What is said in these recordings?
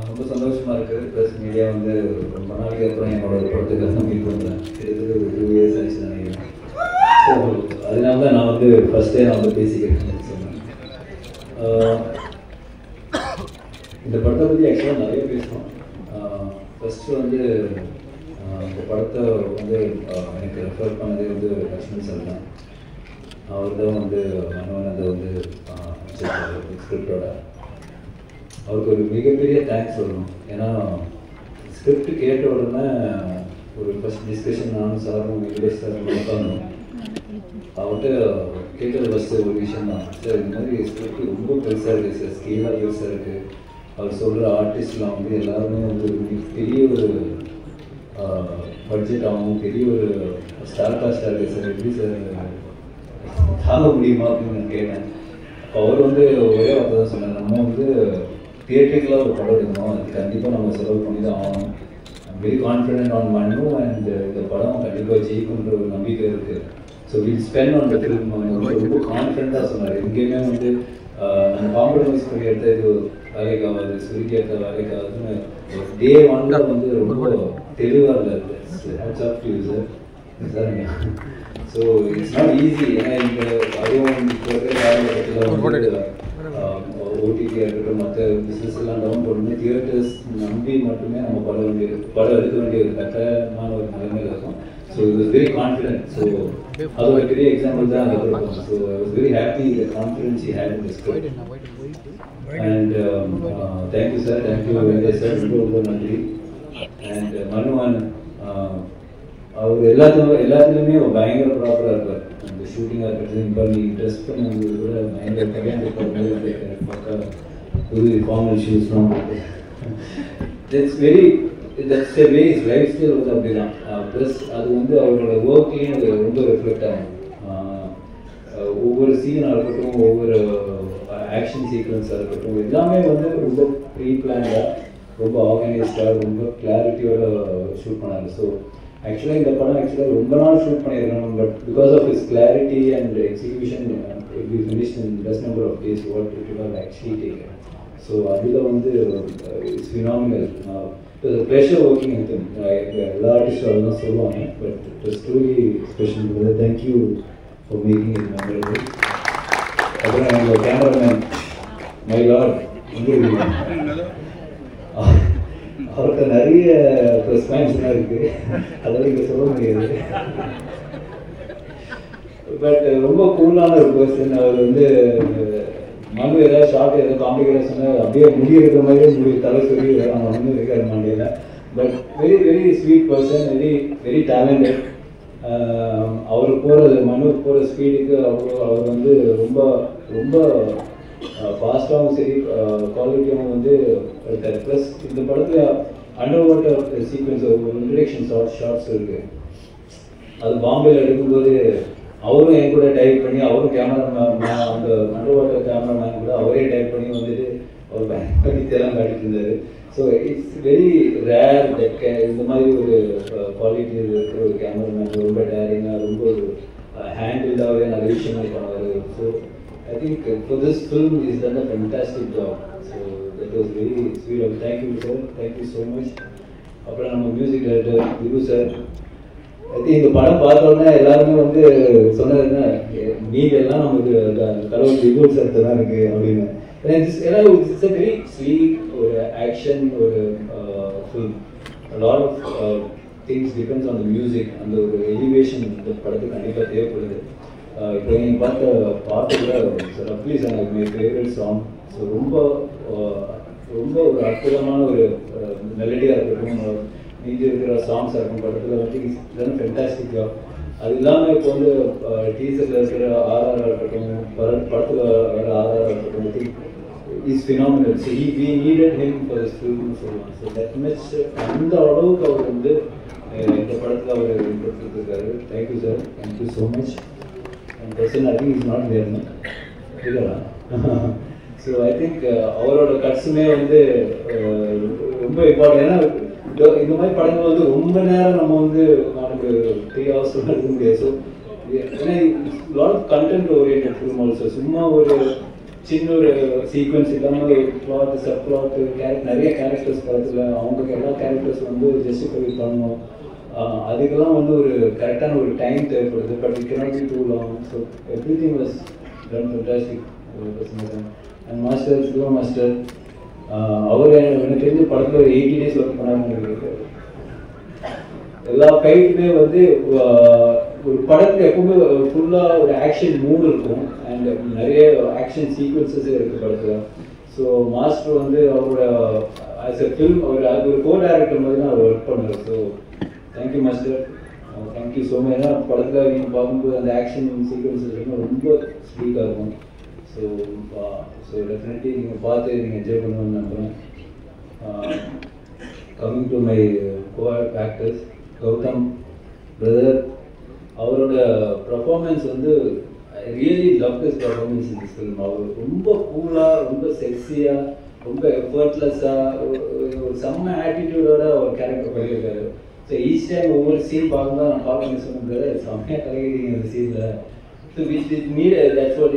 ரொம்ப சந்தோஷமாக இருக்குது. ப்ளஸ் மீடியா வந்து ரொம்ப நாளைக்கு அப்புறம் என்னோட படத்துக்காக மீட் பண்ணுறேன். கிட்டத்தட்ட ஒரு 2 years ஆச்சு நினைக்கிறேன். ஸோ அதனால தான் நான் வந்து ஃபஸ்ட்டே நான் வந்து பேசிக்கிறேன் சொன்னேன். இந்த படத்தை பற்றி ஆக்சுவலாக நிறைய பேசணும். ஃபஸ்ட்டு வந்து இந்த படத்தை வந்து எனக்கு ரெஃபர் பண்ணதே வந்து லக்ஷ்மண் சார் தான். அவர் தான் வந்து மனோனதை வந்து ஸ்கிரிப்டோட அவருக்கு ஒரு மிகப்பெரிய தேங்க்ஸ் சொல்லணும். ஏன்னா ஸ்கிரிப்ட் கேட்ட உடனே ஒரு ஃபஸ்ட் டிஸ்கஷன் நானும் சாரும் இங்கிலீஷ் சாரும் உட்காந்தோம். அவர்கிட்ட கேட்டது ஃபஸ்ட்டு ஒரு விஷயம் தான், சார் இந்த மாதிரி ஸ்கிரிப்ட் ரொம்ப பெருசாக இருக்குது சார், ஸ்கேலாக பெருசாக இருக்குது. அவர் சொல்கிற ஆர்டிஸ்ட்லாம் வந்து எல்லாருமே வந்து பெரிய ஒரு பட்ஜெட் ஆகும், பெரிய ஒரு ஸ்டார் காஸ்டாக இருக்குது சார், எப்படி சார் தாங்க முடியுமா அப்படின்னு நான் கேட்டேன். அவர் வந்து ஒரே வார்த்தை தான் சொன்னார், நம்ம வந்து தியேட்டருக்கெலாம் ஒரு படம் எடுக்கணும், அது கண்டிப்பாக நம்ம செலவு பண்ணி தான் ஆகணும். வெரி கான்ஃபிடென்ட் ஆன் மனு அண்ட் இந்த படம் கண்டிப்பாக ஜெயிக்குன்ற ஒரு நம்பிக்கை இருக்குது. So will spend on the film. ரொம்ப கான்ஃபிடென்ட்டாக சொன்னார். எங்கேயுமே வந்து நம்ம காம்ப்ரமைஸ் பண்ணி எடுத்த இது வேலைக்கு ஆகாது, சுருக்கி எடுத்த வேலைக்கு ஆகுதுன்னு டே ஒன்ல வந்து ரொம்ப தெளிவாக இல்லை. Hats off to you sir. So it's not easy. ஏன்னா இங்கே அதுவும் இப்போ இருக்கிற காலகட்டத்தில் ஓடிடியாக இருக்கட்டும், மற்ற பிஸ்னஸ் எல்லாம் டவுன் பண்ணி தியேட்டர்ஸ் நம்பி மட்டுமே நம்ம படம் எடுக்க வேண்டிய ஒரு கட்டமான ஒரு நிலைமையில் இருக்கும். So it was very confident. So அது ஒரு பெரிய எக்ஸாம்பிள் தான் அங்கே இருக்கும். So I was very happy the confidence he had in the script. And thank you sir, thank you Venkatesh sir, ரொம்ப நன்றி. அண்ட் மனுவன் அவர் எல்லாத்துலேயுமே பயங்கர ப்ராப்பராக இருப்பார். அந்த ஷூட்டிங்காக இருக்கட்டும், இப்போ நீ ட்ரெஸ் பண்ணது கூட பயங்கர கல்யாணம் பக்கா புது ஃபார்மல் ஷூஸ்லாம் it's very that's a way is life style வந்து அப்படி தான். ப்ளஸ் அது வந்து அவரோட ஒர்க்லேயும் அது ரொம்ப ரிஃப்ளெக்ட் ஆகும். ஒவ்வொரு சீனாக இருக்கட்டும், ஒவ்வொரு ஆக்ஷன் சீக்வன்ஸாக இருக்கட்டும், எல்லாமே வந்து ரொம்ப ப்ரீ பிளான்டாக, ரொம்ப ஆர்கனைஸ்டாக, ரொம்ப கிளாரிட்டியோட ஷூட் பண்ணாங்க. ஸோ ஆக்சுவலாக இந்த படம் ரொம்ப நாள் ஷூட் பண்ணியிருக்கணும். But because of is clarity and execution we finished in less number of days what it will actually taken. So அதில் வந்து it's phenomenal. It's a pleasure working with him. எல்லா ஆர்டிஸ்டும் அதெல்லாம் சொல்லுவாங்க. But it's truly special. Thank you for making it memorable. அப்புறம் எங்களோட cameraman my Lord அவருக்கு நிறைய ப்ளஸ் பாயிண்ட்ஸ்லாம் இருக்குது, அதெல்லாம் இங்கே சொல்ல முடியாது. பட் ரொம்ப கூலான ஒரு பர்சன். அவர் வந்து மனு ஏதாவது ஷார்ட் ஏதாவது காம்ப்ளிகேட்டாக சொன்னால் அப்படியே முடியிருக்கிற மாதிரியே தலை சொல்லி அவங்க வந்து இருக்காரு மண்டையில். But very very sweet person, very talented. அவர் மனு போகிற ஸ்பீடுக்கு அவர் வந்து ரொம்ப ரொம்ப ஃபாஸ்ட்டாகவும் சரி, குவாலிட்டியாகவும் வந்து எடுத்தார். ப்ளஸ் இந்த படத்தில் அண்டர் வாட்டர் சீக்வன்ஸ் ஒரு இன்ட்ரடக்ஷன் ஷார்ட்ஸ் இருக்குது. அது பாம்பேயில் எடுக்கும்போது அவரும் என் கூட டைப் பண்ணி, அவரும் கேமராமேன், அந்த அண்டர் வாட்டர் கேமராமேன் கூட அவரே டைப் பண்ணி வந்துட்டு அவர் பண்ணித்தெல்லாம் காட்டிட்டு இருந்தார். So it's very rare that இந்த மாதிரி ஒரு குவாலிட்டி இருக்கிற ஒரு கேமராமேன். ரொம்ப டேரிங்காக, ரொம்ப ஒரு ஹேண்டில்டாகவே நிறைய விஷயங்கள் பண்ணுவார். So I think for this film he's done a fantastic job. So that was very sweet of. Thank you sir, thank you so much. அப்புறம் நம்ம music director Vibhu sir. I think இந்த படம் பார்த்த உடனே எல்லாருமே வந்து சொன்னது என்ன, நீங்கள் எல்லாம் நமக்கு கடவுள் விபு சார் தான் இருக்கு அப்படின்னு. ஏன்னா இட்ஸ் அ வெரி ஸ்வீட் ஒரு ஆக்ஷன் ஒரு film. Lot of things depends on the music. அந்த ஒரு எலிவேஷன் இந்த படத்துக்கு கண்டிப்பாக தேவைப்படுது. இப்போ நீங்கள் பார்த்த பாட்டு கூட ரஃப்லி song my favourite song. So ரொம்ப ரொம்ப ஒரு அற்புதமான ஒரு மெலடியாக இருக்கட்டும், மீதி இருக்கிற சாங்ஸாக இருக்கும் படத்தில் வந்து இதெல்லாம் ஃபென்டாஸ்டிக் ஜாப். அது இல்லாமல் இப்போ வந்து டீசரில் இருக்கிற ஆர்ஆராக இருக்கட்டும், படத்தில் வர ஆர்ஆராக இருக்கட்டும், is phenomenal. So we needed him for this ஃபில்ம்னு சொல்லுவாங்க. ஸோ தட் மச் அந்த அளவுக்கு அவர் வந்து இந்த படத்தில் அவர் கொடுத்துருக்காரு. Thank you sir, thank you so much. person I think is not there no so I think அவரோட கட்ஸுமே வந்து ரொம்ப இம்பார்ட்டன்ட். ஏன்னா இந்த மாதிரி படங்கள் வந்து ரொம்ப நேரம் நம்ம வந்து நமக்கு 3 hours எடுக்க முடியாது. ஸோ ஏன்னா lot of content oriented film also. சும்மா ஒரு சின்ன ஒரு சீக்வன்ஸ் இல்லாமல் பிளாட் சப் பிளாட் நிறைய கேரக்டர்ஸ் படத்தில் அவங்க எல்லா கேரக்டர்ஸ் வந்து ஜஸ்டிஃபை பண்ணணும். அதுக்கெல்லாம் வந்து ஒரு கரெக்டான ஒரு டைம் தேவைப்படுது. But it cannot be too long. So everything was done fantastic. And master Shiva master அவர் எனக்கு தெரிஞ்ச படத்தில் ஒரு 80 days ஒர்க் பண்ணாங்க. எல்லா ஃபைட்டுமே வந்து ஒரு படத்தில் எப்பவுமே ஃபுல்லாக ஒரு ஆக்ஷன் மூட் இருக்கும் அண்ட் நிறைய ஆக்ஷன் சீக்வன்சஸே இருக்குது படத்தில். ஸோ மாஸ்டர் வந்து அவரோட ஆஸ் எ ஃபில்ம் அது ஒரு கோ டைரக்டர் மாதிரி தான் அவர் ஒர்க் பண்ணார். So thank you master, thank you so much. ஏன்னா படத்தில் நீங்கள் பார்க்கும்போது அந்த ஆக்ஷன் சீக்வன்சஸ் வந்து ரொம்ப ஸ்வீட்டாக இருக்கும். ஸோ டெஃபினெட்லி நீங்கள் பார்த்து நீங்கள் என்ஜாய் பண்ணுவோன்னு நம்புகிறேன். Coming to my co actors, Gautham brother, அவரோட பர்ஃபார்மன்ஸ் வந்து I really love this performance in this film. அவர் ரொம்ப கூலாக, ரொம்ப செக்ஸியாக, ரொம்ப எஃபர்ட்லெஸ்ஸாக, ஒரு செம்ம ஆட்டிடியூடோட அவர் கேரக்டர் பண்ணியிருக்காரு. ஸோ ஈச் டைம் ஒவ்வொரு சீன் பார்க்கும்போது நான் பார்க்க சொன்னது செம்மையாக கலகிட்டீங்க அந்த சீனில். So which it need that's what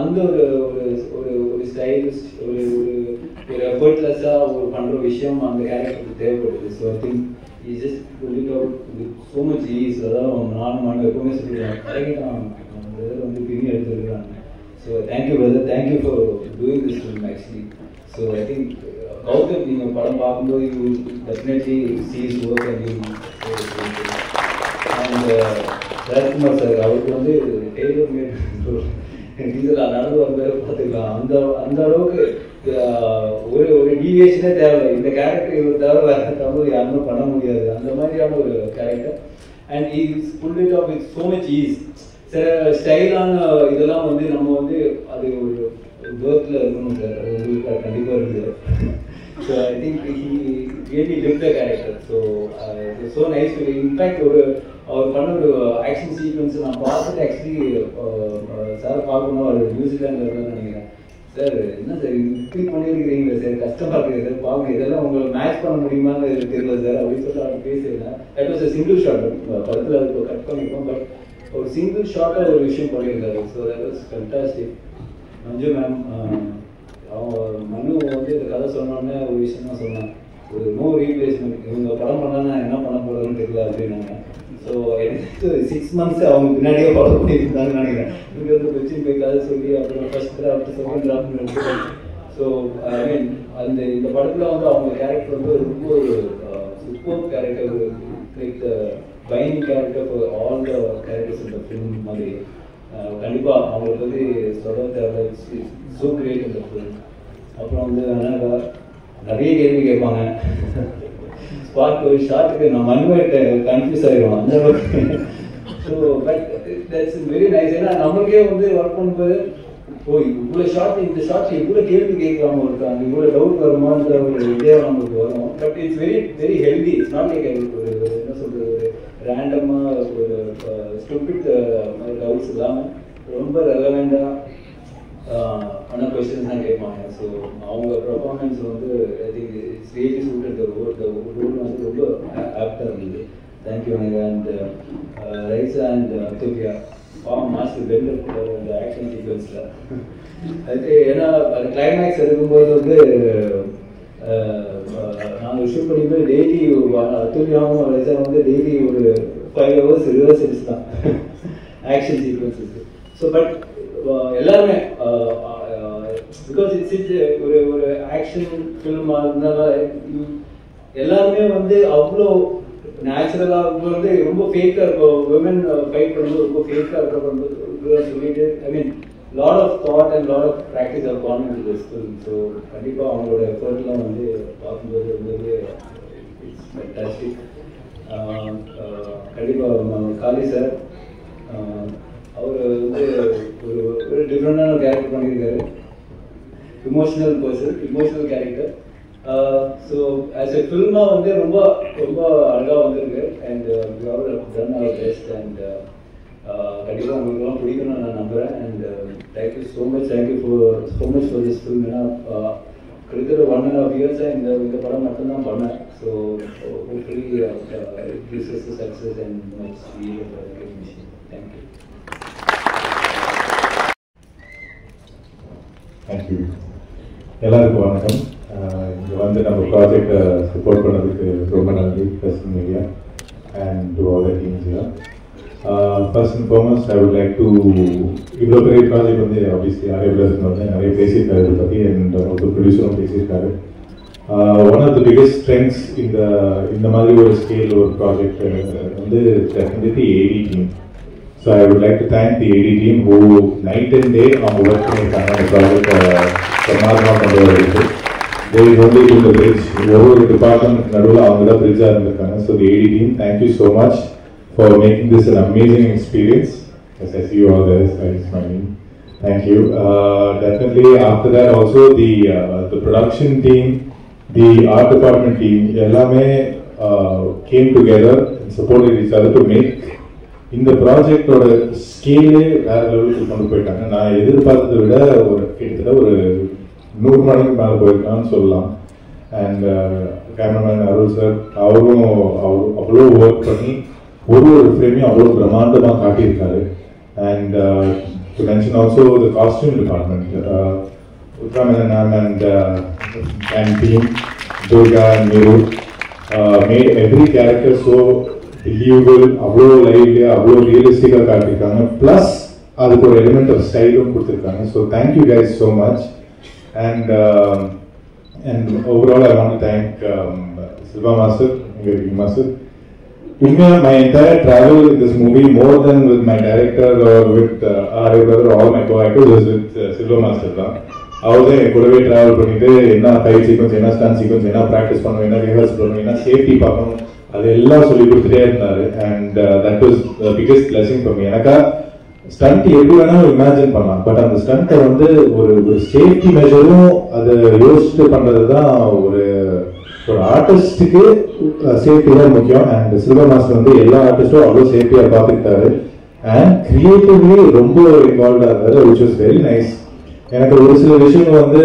அந்த ஒரு ஒரு ஸ்டைலிஷ் ஒரு எஃபர்ட்லெஸ்ஸாக ஒரு பண்ணுற விஷயம் அந்த கேரக்டருக்கு தேவைப்படுது. So I think he just pulled it out with so much ease. அதான் நான் எப்பவுமே சொல்லுவேன் கரெக்டாக பிரதர் வந்து பின்னி எடுத்துருக்காங்க. So thank you brother, thank you for doing this film actually. So I think Gautham நீங்கள் படம் பார்க்கும்போது you definitely sees work and Rajkumar sir அவருக்கு வந்து டெய்லர் மேட் டீசல் நடந்து வர பார்த்துக்கலாம். அந்த அளவுக்கு ஒரு டீவியேஷனே தேவை. இந்த கேரக்டர் இவர் தவிர வேற தமிழ் யாருமே பண்ண முடியாது, அந்த மாதிரியான ஒரு character. And is pull it off with so much ease. சில ஸ்டைலான இதெல்லாம் வந்து நம்ம வந்து அது ஒரு பேர்த்தில் இருக்கணும் சார், அது வந்து கண்டிப்பாக இருக்குது. So I think he really live the character. So nice. In fact அவர் பண்ண ஒரு ஆக்ஷன் சீக்வன்ஸ் நான் பார்த்துட்டு ஆக்சுவலி சார் பார்க்கணும், அது நியூசிலாண்டில் இருக்குன்னு நினைக்கிறேன். சார் என்ன சார் இப்படி பண்ணியிருக்கிறீங்களா சார், கஷ்டமாக இருக்குது சார் பார்க்க, இதெல்லாம் உங்களை மேட்ச் பண்ண முடியுமான்னு தெரியல சார் அப்படின்னு சொல்லி அவர் பேசியிருந்தேன். That was a single shot. படத்தில் அதுக்கு கட் பண்ணியிருக்கோம், பட் ஒரு சிங்கிள் ஷாட்டாக ஒரு விஷயம் பண்ணியிருக்காரு. So that was fantastic. Manju ma'am அவங்க மனு வந்து இந்த கதை சொன்னோன்னே ஒரு விஷயம் தான் சொன்னாங்க, ஒரு நோ ரீப்ளேஸ்மெண்ட், இவங்க படம் பண்ணால் என்ன பண்ண போகிறதுன்னு தெரியல அப்படின்னாங்க. ஸோ எனக்கு 6 months அவங்க பின்னாடியே ஃபாலோ பண்ணியிருந்தாங்கன்னு நினைக்கிறேன். இங்கே வந்து கொச்சின் போய் கதை சொல்லி அப்புறம் first draft second draft. So I mean இந்த படத்தில் வந்து அவங்க கேரக்டர் வந்து ரொம்ப ஒரு super character, like fining character for all the characters இந்த ஃபிலிம் மாதிரி. கண்டிப்பாக அவங்களுக்கு வந்து சொல்ல தேவை. ஸோ கிரேட் இந்த ஃபிலிம். அப்புறம் வந்து அண்ணா நிறைய கேள்வி கேட்பாங்க. ஸ்பாட் ஒரு ஷார்ட்டுக்கு நான் மண்வேட்டை கன்ஃபியூஸ் ஆகிடுவோம் அந்த அளவுக்கு. So but that's very nice. ஏன்னா நம்மளுக்கே வந்து ஒர்க் பண்ணும்போது இவ்வளோ ஷார்ட், இந்த ஷார்ட் இவ்வளோ கேள்வி கேட்காம இருக்காங்க, இவ்வளோ டவுட் வருமான்ற ஒரு இதே நம்மளுக்கு வரும். But it's very very healthy. It's not like ஒரு என்ன சொல்கிறது, ஒரு ரேண்டமாக ஒரு ஸ்டூபிட் டவுட்ஸ் இல்லாமல் ரொம்ப ரெலவெண்டாக ஆன கொஸ்டின்ஸ் தான் கேட்பாங்க. ஸோ அவங்க பர்ஃபார்மன்ஸ் வந்து I think it's really suited the role வந்து ரொம்ப ஆப்டாக இருந்தது. Thank you. And Raiza and Athulya master பெல் அந்த ஆக்ஷன் சீக்வன்ஸில் அது ஏன்னா அது கிளைமேக்ஸ் எடுக்கும்போது வந்து நாங்கள் ஷூட் பண்ணிக்கும்போது டெய்லி அத்துல்யாவும் ரைசா வந்து டெய்லி ஒரு 5 hours ரிஹர்சல்ஸ் தான் ஆக்ஷன் சீக்வன்ஸுக்கு. ஸோ பட் எல்லாருமே பிகாஸ் இட்ஸ் ஒரு ஆக்ஷன் ஃபில்மாக இருந்தாலும் எல்லாருமே வந்து அவ்வளோ நேச்சுரலாக வந்து ரொம்ப ஃபேக்காக இருக்கும். விமன் ஃபைட் பண்ணும்போது ரொம்ப ஃபேக்காக இருக்க சொல்லிட்டு I mean lot of thought and lot of practice of confidence this film. So கண்டிப்பாக அவங்களோட எஃபர்ட்லாம் வந்து பார்க்கும்போது ரொம்பவே இட்ஸ் ஃபேண்டாஸ்டிக். கண்டிப்பாக காளி சார் அவர் வந்து ஒரு டிஃப்ரெண்டான கேரக்டர் பண்ணியிருக்காரு. Emotional person, emotional character. So as a ஃபில்மாக வந்து ரொம்ப ரொம்ப அழகாக வந்திருக்கு. And we all done our best. And கண்டிப்பாக உங்களுக்குலாம் பிடிக்கணும்னு நான் நம்புகிறேன். And thank you so much, thank you so much for this film. ஏன்னா கிட்டத்தட்ட 1.5 years இந்த படம் மட்டும்தான் பண்ணேன். So hopefully it gives us success and much recognition. Thank you. Thank you. எல்லாருக்கும் வணக்கம். இங்கே வந்து நம்ம ப்ராஜெக்டை சப்போர்ட் பண்ணதுக்கு ரொம்ப நன்றி Present Media and to all the teams here. First and foremost I would like to இவ்வளோ பெரிய ப்ராஜெக்ட் வந்து ஆப்வியஸ்லி அரேபியர்ஸ் வந்து நிறைய பேசியிருக்காரு இதை பற்றி அண்ட் ஒரு ப்ரொடியூசரும் பேசியிருக்காரு. One of the biggest strengths இந்த மாதிரி ஒரு ஸ்கேல் ஒரு ப்ராஜெக்ட் வந்து definitely AD team. So I would like to thank the AD team who night and day on work on the project Samadhana Pandavadikku. They is only to the bridge. Over department Nadula on the bridge are in the corner. So the AD team, thank you so much for making this an amazing experience. As I see you all there, I smiling. Thank you. Definitely after that also the production team, the art department team, ellame came together and supported each other to make இந்த ப்ராஜெக்டோட ஸ்கேலே வேற லெவலுக்கு கொண்டு போயிட்டாங்க. நான் எதிர்பார்த்ததை விட கிட்டத்தட்ட ஒரு 100 மடங்கு மேலே போயிருக்கான்னு சொல்லலாம். அண்ட் கேமராமேன் அருள் சார் அவரும் அவ்வளோ ஒர்க் பண்ணி ஒரு ஃப்ரேமையும் அவ்வளோ பிரம்மாண்டமாக காட்டியிருக்காரு. And to mention also the costume department Uthra Menon ma'am and team Durga and Meeru made every character so believable, அவ்வளோ லைவ்லியா அவ்வளோ ரியலிஸ்டிக்காக காட்டியிருக்காங்க. ப்ளஸ் அதுக்கு ஒரு எலிமெண்ட் ஆஃப் ஸ்டைலும் கொடுத்துருக்காங்க. So thank you guys so much. And overall I want to thank Silva master, master. உண்மையாக my entire travel with this movie more than with my director or with our brother all my co-actors with Silva master தான். அவர் தான் என் கூடவே travel பண்ணிட்டு என்ன fight sequence, என்ன stunt sequence, என்ன ப்ராக்டிஸ் பண்ணணும், என்ன ரிஹர்ஸ் பண்ணணும், என்ன சேஃப்டி பார்க்கணும், அது எல்லாம் சொல்லி கொடுத்துட்டே இருந்தாரு. And that was the biggest blessing for me. எனக்கா ஸ்டண்ட் எப்படி வேணாலும் இமேஜின் பண்ணலாம், பட் அந்த ஸ்டண்ட்டை வந்து ஒரு சேஃப்டி மெஷரும் அதை யோசிச்சுட்டு பண்றது தான் ஒரு ஆர்டிஸ்டுக்கு சேஃப்டி தான் முக்கியம். அண்ட் சில்வர் மாஸ்டர் வந்து எல்லா ஆர்டிஸ்டும் அவ்வளோ சேஃப்டியாக பார்த்துக்கிட்டாரு. அண்ட் கிரியேட்டிவ்லி ரொம்ப இன்வால்வ்டாக இருந்தாரு, விச் வாஸ் வெரி நைஸ். எனக்கு ஒரு சில விஷயங்கள் வந்து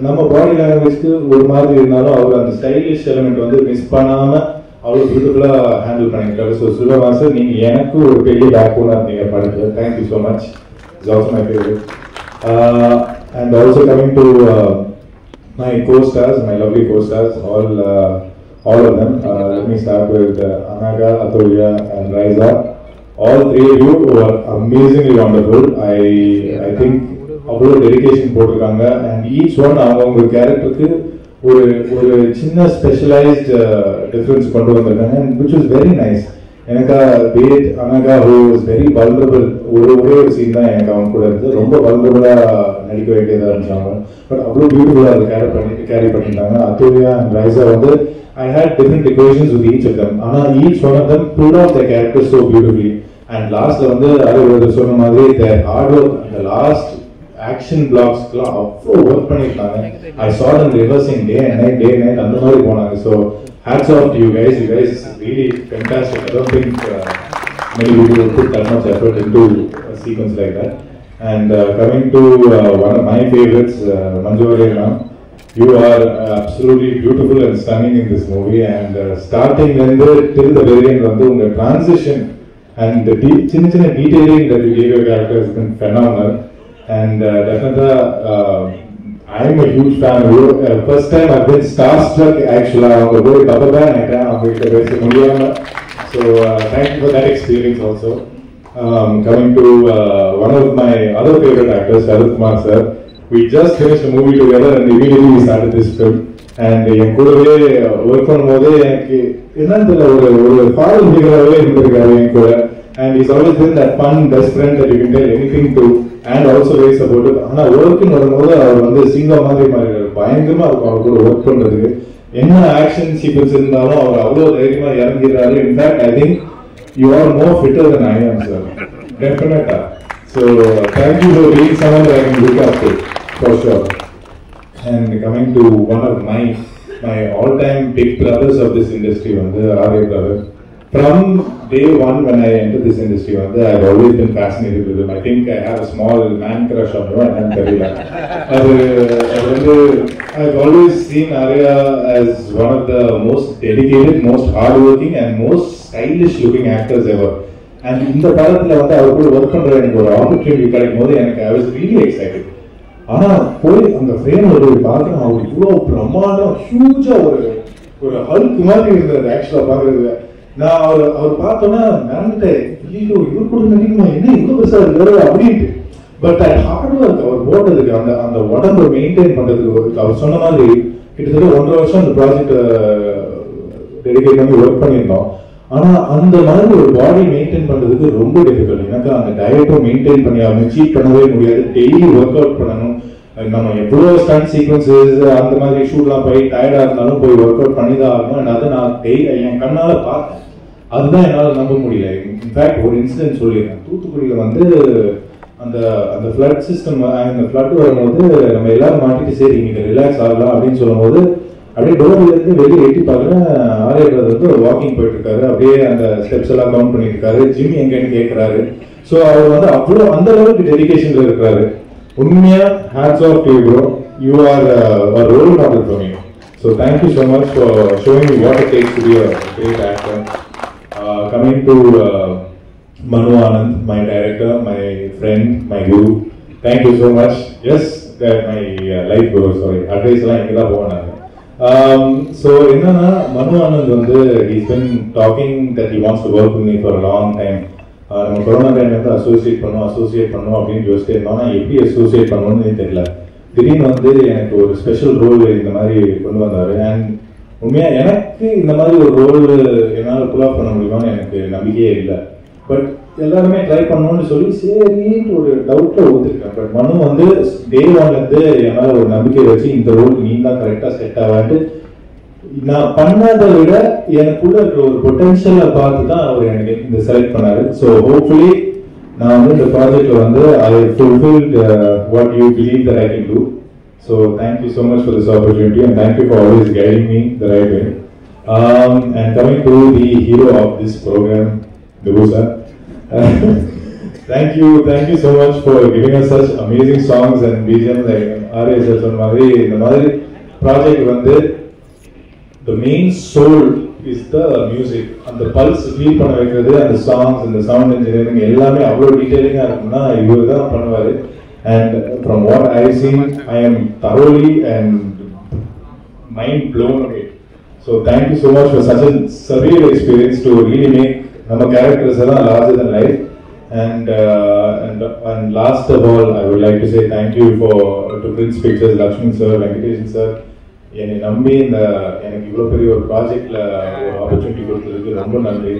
நம்ம பாடி லாங்குவேஜ்க்கு ஒரு மாதிரி இருந்தாலும் அவர் அந்த ஸ்டைலிஷ் எலிமெண்ட் வந்து மிஸ் பண்ணாமல் அவ்வளோ பியூட்டிஃபுல்லாக ஹேண்டில் பண்ணியிருக்காரு. ஸோ சில்வா மாஸ்டர் நீங்கள் எனக்கு ஒரு பெரிய பேக் போனாக இருந்தீங்க படத்தில். Thank you so much. It's also my favourite. And also coming to my co-stars, my lovely co-stars, all of them. Let me start with Anaga, Atulya and Raiza. All three of you were amazingly wonderful. I think அவ்வளோ dedication போட்டிருக்காங்க. And each one அவங்க கேரக்டருக்கு ஒரு சின்ன specialised difference கொண்டு வந்திருக்காங்க. And which was very nice. எனக்கு பேட் Anagha who was very vulnerable. ஒரே ஒரு சீன் தான் எனக்கு அவங்க கூட இருந்து ரொம்ப வல்னரபிளாக நடிக்க வேண்டியதாக இருந்துச்சாங்க. பட் அவ்வளோ பியூட்டிஃபுல்லாக அதை கேரி பண்ணியிருந்தாங்க. அத்துல்யா அண்ட் ரைசா வந்து I had different equations with each of them. ஆனால் each one of them pulled off their characters so beautifully. And lastல வந்து அது சொன்ன மாதிரி their hard work, the last action பிளாக்ஸ்க்குலாம் அவ்வளோ ஒர்க் பண்ணியிருக்காங்க. ஐ saw them rehearsing day and night அந்த மாதிரி போனாங்க. So hats off to you guys. You guys really fantastic. I don't think many people would put that much effort into a sequence like that. And coming to one of my favorites, Manju Varghese ma'am, you are absolutely beautiful and stunning in this movie. And starting till the very end வந்து உங்க transition and the சின்ன detailing that you gave your character has been phenomenal. And definitely I'm a huge fan of you. First time I've been starstruck actually. I'm going to cover that. So thank you for that experience also. Coming to one of my other favorite actors, Sharat Kumar sir. We just finished a movie together and immediately we started this film. And என் கூடவே work பண்ணும்போது எனக்கு என்னன்னு ஒரு father ஃபிகராகவே இருந்திருக்காரு என் கூட. And he's always been that fun best friend that you can tell anything to. And also very supportive. ஆனால் ஒர்க்குன்னு வரும்போது அவர் வந்து சிங்கம் மாதிரி பயங்கரமாக இருக்கும் அவர் கூட ஒர்க் பண்ணுறதுக்கு. என்ன ஆக்ஷன் சீக்வன்ஸ் இருந்தாலும் அவர் அவ்வளோ தைரியமாக இறங்கிடுறாரு. In fact I think you are more fitter than I am sir. டெஃபினட்டா. So thank you for being someone I can look up to for sure. And coming to one of my all time big brothers of this industry வந்து Arya brother. From day one when I entered this industry, I've always been fascinated with him. I think I have a small man crush on him. I can't tell you that. I've always seen Arya as one of the most dedicated, most hardworking and most stylish looking actors ever. And in the படத்துல அவர் கூட work பண்ற எனக்கு ஒரு opportunity கிடைக்கும் போது எனக்கு I was really excited. ஆனால் போய் அந்த ஃப்ரேமில் போய் பார்க்குறேன், அவர் இவ்வளோ பிரம்மாண்டம் ஹியூஜாக ஒரு ஹல்க் மாதிரி இருந்தார் ஆக்சுவலாக பார்க்குறது. நான் அவர் பார்த்தோன்னா நினைட்டேன், ஐயோ இவர் கூட நினைக்குமா, என்ன இவ்வளோ பெருசாக இருக்காரு அப்படின்ட்டு. பட் ஹார்ட் ஒர்க் அவர் போட்டதுக்கு, அந்த உடம்பை மெயின்டைன் பண்ணுறதுக்கு, அவர் சொன்ன மாதிரி கிட்டத்தட்ட 1.5 வருஷம் அந்த ப்ராஜெக்டை டெடிகேட் பண்ணி ஒர்க் பண்ணியிருந்தோம். ஆனால் அந்த மாதிரி ஒரு பாடி மெயின்டைன் பண்ணுறதுக்கு ரொம்ப டிஃபிகல்ட். எனக்கு அந்த டயட்டும் மெயின்டைன் பண்ணி ஆகணும், சீட் பண்ணவே முடியாது, டெய்லி ஒர்க் அவுட் பண்ணணும். நம்ம எவ்வளோ ஸ்டண்ட் சீக்வன்சஸ் அந்த மாதிரி ஷூட்லாம் போய் டயர்டாக இருந்தாலும் போய் ஒர்க் அவுட் பண்ணி தான் ஆகணும். அண்ட் அதை நான் என் கண்ணால் பார்த்தேன், அதுதான் என்னால் நம்ப முடியல. இன்ஃபேக்ட் ஒரு இன்சிடென்ட் சொல்லியிருக்கேன், தூத்துக்குடியில் வந்து அந்த ஃப்ளட் சிஸ்டம், அந்த ஃப்ளட் வரும்போது நம்ம எல்லாரும் மாட்டிட்டு சரி இன்னைக்கு ரிலாக்ஸ் ஆகலாம் அப்படின்னு சொல்லும்போது அப்படியே டோர்லேருந்து வெளியே எட்டி பார்க்குறேன், ஆரியர்கள் வந்து ஒரு வாக்கிங் போயிட்டு இருக்காரு, அப்படியே அந்த ஸ்டெப்ஸ் எல்லாம் கவுண்ட் பண்ணிட்டு இருக்காரு, ஜிம் எங்கன்னு கேட்குறாரு. ஸோ அவர் வந்து அவ்வளோ அந்த அளவுக்கு டெடிகேஷன்ல இருக்கிறாரு. உண்மையா hats off to you bro, you are a role model for me. So thank you so much for showing me what it takes to be a great actor. Coming to Manu Anand, my director, my friend, my guru, thank you so much. Yes, that my life guru, sorry, advice எல்லாம் இங்கே தான் போனாங்க. So என்னன்னா மனு ஆனந்த் வந்து he's been talking that he wants to work with me for a long time. நம்ம corona டைம்ல வந்து அசோசியேட் பண்ணுவோம் அப்படின்னு யோசிச்சுட்டு இருந்தோம். ஆனால் எப்படி அசோசியேட் பண்ணணும்னு தெரியல. திடீர்னு வந்து எனக்கு ஒரு ஸ்பெஷல் ரோல் இந்த மாதிரி கொண்டு வந்தாரு. அண்ட் உண்மையாக எனக்கு இந்த மாதிரி ஒரு ரோல் என்னால் புல் ஆஃப் பண்ண முடியுமான்னு எனக்கு நம்பிக்கையே இல்லை. பட் எல்லாருமே ட்ரை பண்ணணும்னு சொல்லி சரின்னு ஒரு டவுட்டில் ஒத்துக்கிட்டேன். பட் மனு வந்து டே ஒன்லேருந்து என்னால் ஒரு நம்பிக்கை வச்சு இந்த ரோல் நீ தான் கரெக்டாக செட் ஆகாட்டு நான் பண்ணதை விட எனக்குள்ள இருக்கிற ஒரு பொட்டன்ஷியலை பார்த்து தான் அவர் எனக்கு இந்த செலக்ட் பண்ணாரு. ஸோ ஹோப்ஃபுல்லி நான் வந்து இந்த ப்ராஜெக்ட்ல வந்து I fulfilled what you believe that I can do. So thank you so much for this opportunity and thank you for always guiding me the right way. And coming to the hero of this programme, Dibu sir. Thank you so much for giving us such amazing songs and BGM. Like Arya sir சொன்ன மாதிரி இந்த மாதிரி project வந்து the main soul is the music. அந்த pulse feel பண்ண வைக்கிறது, அந்த songs, அந்த சவுண்ட் இன்ஜினியரிங் எல்லாமே அவ்வளோ டீட்டெயிலிங்காக இருக்கும்னா இவர் தான் பண்ணுவார். And from what I seen I am thoroughly and mind blown away. So thank you so much for such a surreal experience to really make நம்ம கேரக்டர்ஸ் எல்லாம் larger than life. And last of all, I would like to say thank you to Prince Pictures, Lakshman sir, Venkatesh sir. என்னை நம்பி எனக்கு இவ்வளோ பெரிய ஒரு ப்ராஜெக்டில் ஒரு ஆப்பர்ச்சுனிட்டி கொடுத்ததுக்கு ரொம்ப நன்றி.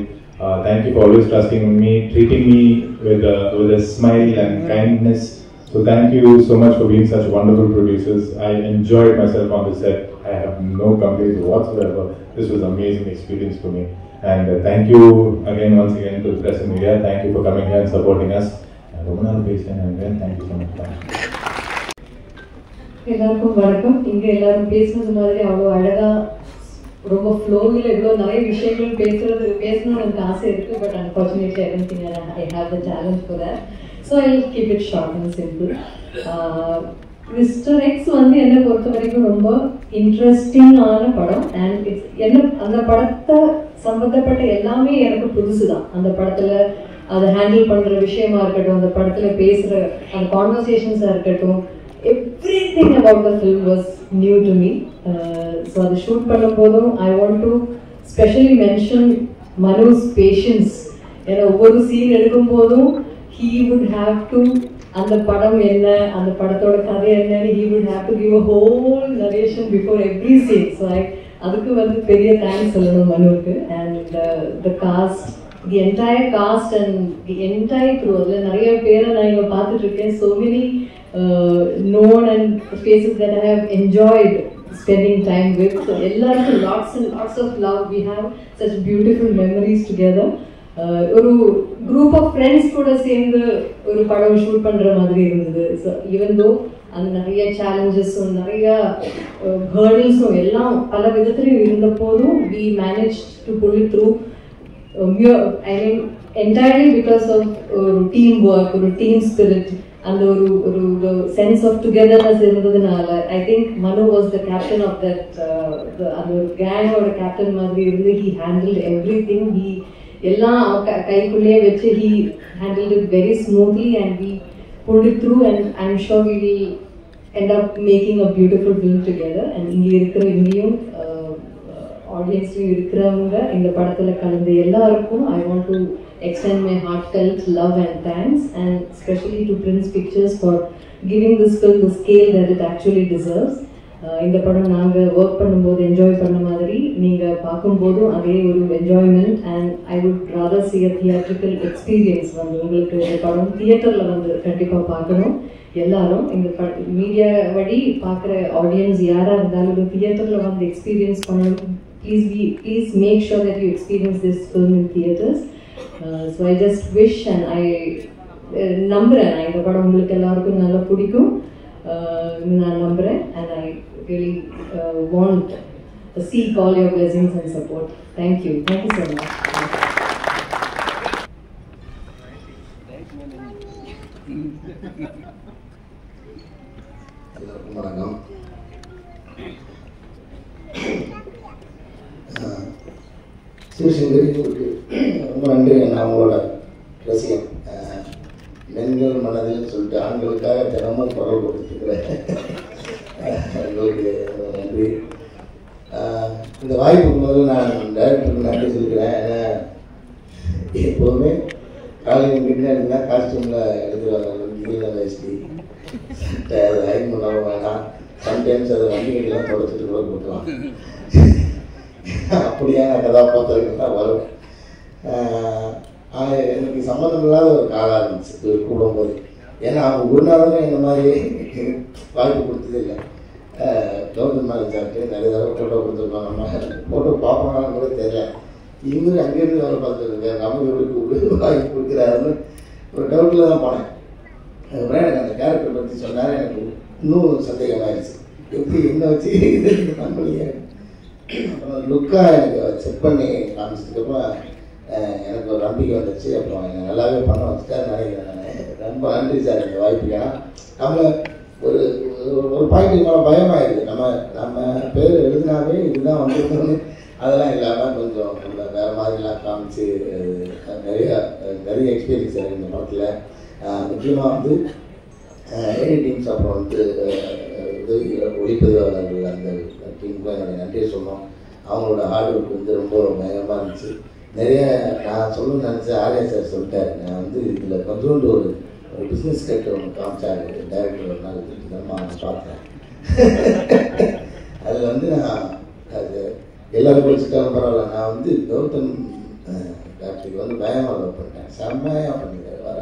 Thank you for always trusting me, treating me with a smile and kindness. So thank you so much for being such wonderful producers. I enjoyed myself on the set. I have no complaints whatsoever. This was an amazing experience for me. And thank you again once again to the press and media. Thank you for coming here and supporting us. ரொம்ப நாள் பேசுகிறேன். And thank you so much. எல்லாருக்கும் வணக்கம். இங்கே எல்லாரும் பேசுனது மாதிரி அவ்வளோ அழகாக ரொம்ப ஃப்ளோவில் இவ்வளோ நிறைய விஷயங்கள் பேசணும்னு எனக்கு ஆசை இருக்குது. But unfortunately I don't think I have the challenge for that. So I will keep it short and simple. Mister X வந்து என்னை பொறுத்த வரைக்கும் ரொம்ப இன்ட்ரெஸ்டிங்கான படம். அண்ட் அந்த படத்தை சம்மந்தப்பட்ட எல்லாமே எனக்கு புதுசு தான். அந்த படத்தில் அதை ஹேண்டில் பண்ணுற விஷயமா இருக்கட்டும், அந்த படத்தில் பேசுகிற அந்த கான்வர்சேஷன்ஸாக இருக்கட்டும், everything about the film was new to me. So the shoot பண்ணும்போதும் I want to specially mention Manu's patience. ஏன்னா ஒவ்வொரு சீன் எடுக்கும் போதும் he would have to அந்த படம் என்ன, அந்த படத்தோட கதை என்னன்னு he would have to give a whole narration before every scene. So அதுக்கு வந்து பெரிய தேங்க்ஸ் சொல்லணும் மனுவுக்கு. And the cast, the entire cast and the entire crew, அதில் நிறைய பேரை நான் இங்கே பார்த்துட்டு இருக்கேன். So many known and faces that I have enjoyed spending time with. So எல்லாருக்கும் lots and lots of love. We have such beautiful memories together. ஒரு group of friends கூட சேர்ந்து ஒரு படம் ஷூட் பண்ணுற மாதிரி இருந்தது. ஸோ ஈவன் தோ அந்த நிறைய சேலஞ்சஸும் நிறைய ஹர்டில்ஸும் எல்லாம் பல விதத்துலையும் இருந்த போதும் we managed to pull it through. I mean entirely because of teamwork, ஒரு team spirit, and ஒரு sense of togetherness இருந்ததுனால I think Manu was the captain of that அந்த gang ஓட captain மாதிரி இருந்து he handled everything. He எல்லாம் கைக்குள்ளே வச்சு he handled it very smoothly and we pulled it through. And I'm sure we will end up making a beautiful film together. And இங்கேயும் ஆடியன்ஸ்லையும் இருக்கிறவங்க இந்த படத்தில் கலந்த எல்லாருக்கும் I want to extend my heartfelt love and thanks, and especially to Prince Pictures for giving this film the scale that it actually deserves. இந்த படம் நாங்கள் work பண்ணும்போது என்ஜாய் பண்ண மாதிரி நீங்கள் பார்க்கும்போதும் அதே ஒரு enjoyment. And I would rather see a theatrical experience. வந்து உங்களுக்கு இந்த படம் தியேட்டரில் வந்து கண்டிப்பாக பார்க்கணும். எல்லாரும் இந்த மீடியா வழி பார்க்குற ஆடியன்ஸ் யாராக இருந்தாலும் ஒரு தியேட்டரில் வந்து எக்ஸ்பீரியன்ஸ் பண்ணணும். Please make sure that you experience this film in theatres. So I just wish and I நம்புகிறேன் இந்த படம் உங்களுக்கு எல்லாருக்கும் நல்லா பிடிக்கும் நான் நம்புகிறேன். And I really want to seek all your blessings and support. Thank you so much. வணக்கம். சிவசங்கருக்கு ரொம்ப நன்றி. நான் உங்களோட ரசிகன். பெண்கள் மனதில் சொல்லிட்டு ஆண்களுக்காக தினமும் குரல் கொடுத்துருக்கிறேன். எங்களுக்கு நன்றி. இந்த வாய்ப்புக்கு முதல்ல நான் டைரக்டருக்கு நன்றி சொல்லிக்கிறேன். ஏன்னா எப்போதுமே காலையில் பின்னாடி இருந்தால் காஸ்டியூமில் எடுத்துருவாங்க. நீல வேஷ்டி அது ஐன் பண்ண வேண்டாம். சம்டைம்ஸ் அதை வண்டிகள்லாம் தொடச்சிட்டு கூட கொடுத்துருவாங்க. அப்படியான கதாபாத்திரங்கள் தான் வரும். எனக்கு சம்மந்தம் இல்லாத ஒரு காலாக இருந்துச்சு கூடும்போது. ஏன்னா அவங்க ஒரு நாளுமே இந்த மாதிரி வாய்ப்பு கொடுத்தது இல்லை. கவர்மெண்ட் மேலே சாப்பிட்டு நிறைய தடவை ஃபோட்டோ கொடுத்துருப்பாங்க. நம்ம ஃபோட்டோ பார்ப்போம்னாலும் கூட தெரியல. இவரு அங்கேருந்து வேலை பார்த்துருக்காரு, நமக்கு எப்படி வாய்ப்பு கொடுக்குறாருன்னு ஒரு டவுட்டில் தான் போனேன். அதுக்கப்புறம் எனக்கு அந்த கேரக்டர் பற்றி சொன்னார். எனக்கு இன்னும் சந்தேகமாகிடுச்சு. எப்படி என்ன வச்சு நம்மளையே அப்புறம் லுக்காக எனக்கு செக் பண்ணி காமிச்சதுக்கப்புறம் எனக்கு ஒரு நம்பிக்கை வந்துச்சு. அப்புறம் என்னை நல்லாவே பண்ண வச்சுட்டாரு நினைக்கிறேன். நான் ரொம்ப நன்றி சார் இந்த வாய்ப்பு. ஏன்னா நம்ம ஒரு ஒரு பாயிண்ட் மேலே பயமாயிருக்கு. நம்ம பேர் எழுதினாவே இதுதான் வந்துருக்கோன்னு அதெல்லாம் இல்லாமல் கொஞ்சம் நம்ம வேறு மாதிரிலாம் காமிச்சு நிறைய எக்ஸ்பீரியன்ஸ் இருக்குது இந்த படத்தில். முக்கியமாக வந்து எடிட்டிங்ஸ் அப்புறம் வந்து ஒளிப்பதிவாளர்கள் அந்த டீமுக்கும் என்னுடைய நன்றியை சொன்னோம். அவங்களோட ஹார்ட் ஒர்க் வந்து ரொம்ப பயங்கரமாக இருந்துச்சு. நிறைய நான் சொல்லணும்னு நினச்சேன். ஆர்யா சார் சொல்லிட்டார். நான் வந்து இதில் கொஞ்சோண்டு ஒரு பிஸ்னஸ் கட்டு ஒன்று காமிச்சாரு டைரக்டர் ஒரு நாள் நான் பார்த்தேன். அதில் வந்து நான் அது எல்லோரும் படிச்சுட்டாலும் பரவாயில்ல. நான் வந்து கௌதம் டாக்டருக்கு வந்து பயமாக லவ் பண்ணிட்டேன். செம்மையாக பண்ணிட்டார். வர